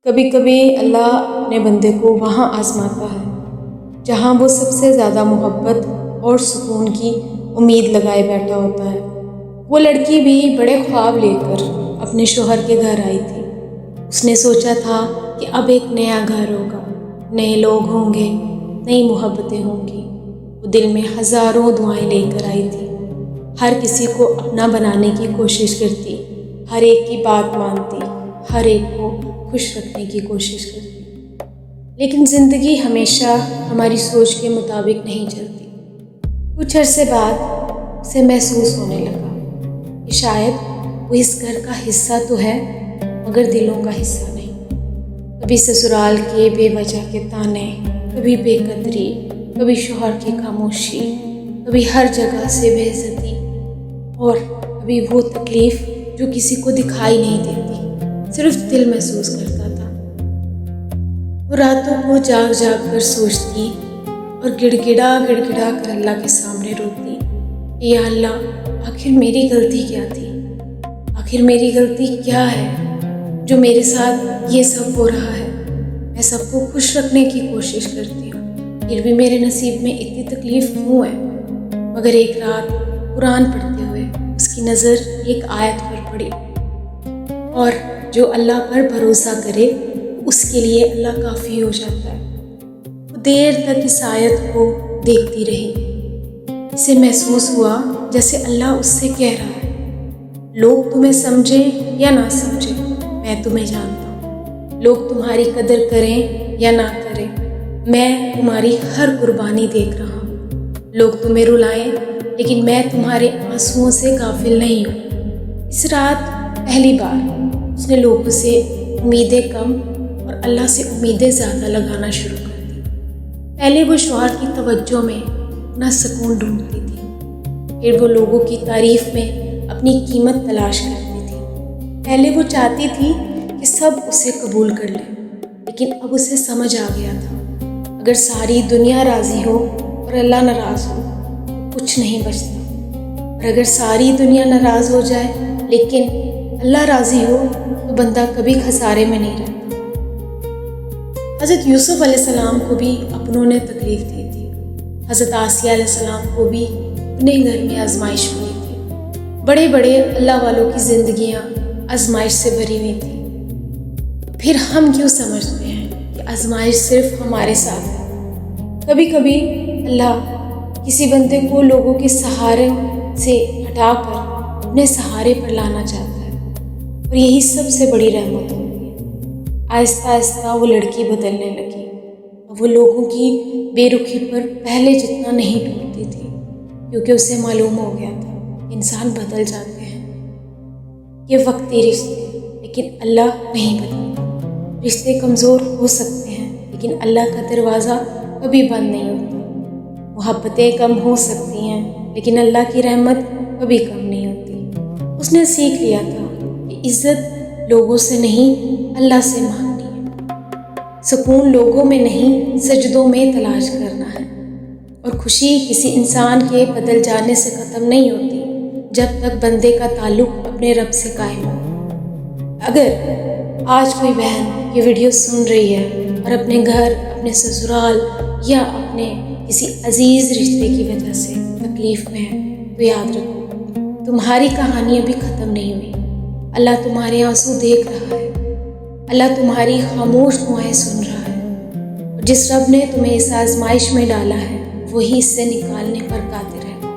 کبھی کبھی اللہ اپنے بندے کو وہاں آزماتا ہے جہاں وہ سب سے زیادہ محبت اور سکون کی امید لگائے بیٹھا ہوتا ہے۔ وہ لڑکی بھی بڑے خواب لے کر اپنے شوہر کے گھر آئی تھی۔ اس نے سوچا تھا کہ اب ایک نیا گھر ہوگا، نئے لوگ ہوں گے، نئی محبتیں ہوں گی۔ وہ دل میں ہزاروں دعائیں لے کر آئی تھی، ہر کسی کو اپنا بنانے کی کوشش کرتی، ہر ایک کی بات مانتی، ہر ایک کو خوش رکھنے کی کوشش کرتی۔ لیکن زندگی ہمیشہ ہماری سوچ کے مطابق نہیں چلتی۔ کچھ عرصے بعد اسے محسوس ہونے لگا کہ شاید وہ اس گھر کا حصہ تو ہے مگر دلوں کا حصہ نہیں۔ کبھی سسرال کے بے وجہ کے تانے، کبھی بے قدری، کبھی شوہر کی خاموشی، کبھی ہر جگہ سے بے عزتی، اور کبھی وہ تکلیف جو کسی کو دکھائی نہیں دیتی، صرف دل محسوس کرتا تھا۔ وہ راتوں کو جاگ جاگ کر سوچتی اور گڑ گڑا کر اللہ کے سامنے روتی کہ یا اللہ، آخر میری غلطی کیا تھی؟ آخر میری غلطی کیا ہے جو میرے ساتھ یہ سب ہو رہا ہے؟ میں سب کو خوش رکھنے کی کوشش کرتی ہوں، پھر بھی میرے نصیب میں اتنی تکلیف کیوں ہے؟ مگر ایک رات قرآن پڑھتے ہوئے اس کی نظر ایک آیت پر پڑی، اور جو اللہ پر بھروسہ کرے اس کے لیے اللہ کافی ہو جاتا ہے۔ وہ دیر تک اس آیت کو دیکھتی رہی۔ اسے محسوس ہوا جیسے اللہ اس سے کہہ رہا ہے، لوگ تمہیں سمجھیں یا نہ سمجھیں، میں تمہیں جانتا ہوں۔ لوگ تمہاری قدر کریں یا نہ کریں، میں تمہاری ہر قربانی دیکھ رہا ہوں۔ لوگ تمہیں رلائیں لیکن میں تمہارے آنسوؤں سے غافل نہیں ہوں۔ اس رات پہلی بار اس نے لوگوں سے امیدیں کم اور اللہ سے امیدیں زیادہ لگانا شروع کر دی۔ پہلے وہ شوہر کی توجہ میں اپنا سکون ڈھونڈتی تھی، پھر وہ لوگوں کی تعریف میں اپنی قیمت تلاش کرتی تھی۔ پہلے وہ چاہتی تھی کہ سب اسے قبول کر لیں، لیکن اب اسے سمجھ آ گیا تھا اگر ساری دنیا راضی ہو اور اللہ ناراض ہو تو کچھ نہیں بچتا، اور اگر ساری دنیا ناراض ہو جائے لیکن اللہ راضی ہو تو بندہ کبھی خسارے میں نہیں رہتا۔ حضرت یوسف علیہ السلام کو بھی اپنوں نے تکلیف دی تھی، حضرت آسیہ علیہ السلام کو بھی اپنے گھر میں آزمائش ہوئی تھی۔ بڑے بڑے اللہ والوں کی زندگیاں آزمائش سے بھری ہوئی تھیں۔ پھر ہم کیوں سمجھتے ہیں کہ آزمائش صرف ہمارے ساتھ ہے؟ کبھی کبھی اللہ کسی بندے کو لوگوں کے سہارے سے ہٹا کر اپنے سہارے پر لانا چاہتا ہے، اور یہی سب سے بڑی رحمت ہوتی ہے۔ آہستہ آہستہ وہ لڑکی بدلنے لگی، اور وہ لوگوں کی بے رخی پر پہلے جتنا نہیں ٹوٹتی تھی، کیونکہ اسے معلوم ہو گیا تھا انسان بدل جاتے ہیں۔ یہ وقتی رشتے، لیکن اللہ نہیں بدلتا۔ رشتے کمزور ہو سکتے ہیں لیکن اللہ کا دروازہ کبھی بند نہیں ہوتا۔ محبتیں کم ہو سکتی ہیں لیکن اللہ کی رحمت کبھی کم نہیں ہوتی۔ اس نے سیکھ لیا تھا کہ عزت لوگوں سے نہیں اللہ سے مانگنی ہے، سکون لوگوں میں نہیں سجدوں میں تلاش کرنا ہے، اور خوشی کسی انسان کے بدل جانے سے ختم نہیں ہوتی جب تک بندے کا تعلق اپنے رب سے قائم ہو۔ اگر آج کوئی بہن یہ ویڈیو سن رہی ہے اور اپنے گھر، اپنے سسرال یا اپنے کسی عزیز رشتے کی وجہ سے تکلیف میں ہے تو یاد رکھو، تمہاری کہانی ابھی ختم نہیں ہوئی۔ اللہ تمہارے آنسو دیکھ رہا ہے، اللہ تمہاری خاموش دعائیں سن رہا ہے، اور جس رب نے تمہیں اس آزمائش میں ڈالا ہے وہی اس سے نکالنے پر قادر ہے۔